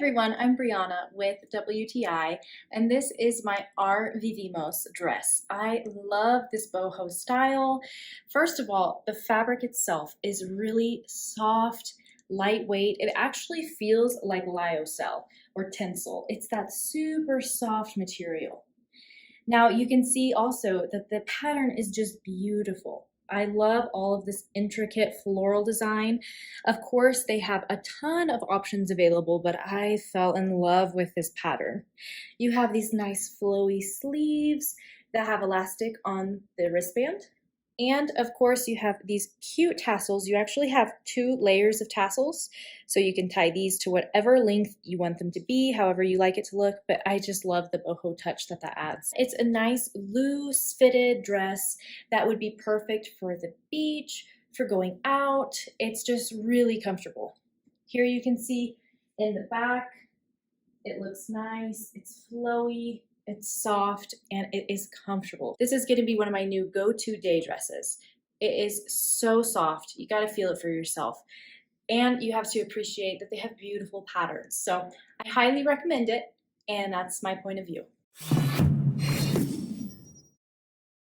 everyone, I'm Brianna with WTI, and this is my R.Vivimos dress. I love this boho style. First of all, the fabric itself is really soft, lightweight. It actually feels like lyocell or tencel. It's that super soft material. Now you can see also that the pattern is just beautiful. I love all of this intricate floral design. Of course, they have a ton of options available, but I fell in love with this pattern. You have these nice flowy sleeves that have elastic on the wristband. And of course, you have these cute tassels. You actually have 2 layers of tassels, so you can tie these to whatever length you want them to be, however you like it to look, but I just love the boho touch that adds. It's a nice loose fitted dress that would be perfect for the beach, for going out. It's just really comfortable. Here you can see in the back, it looks nice, it's flowy, it's soft, and it is comfortable. This is going to be one of my new go-to day dresses. It is so soft. You got to feel it for yourself. And you have to appreciate that they have beautiful patterns. So I highly recommend it, and that's my point of view.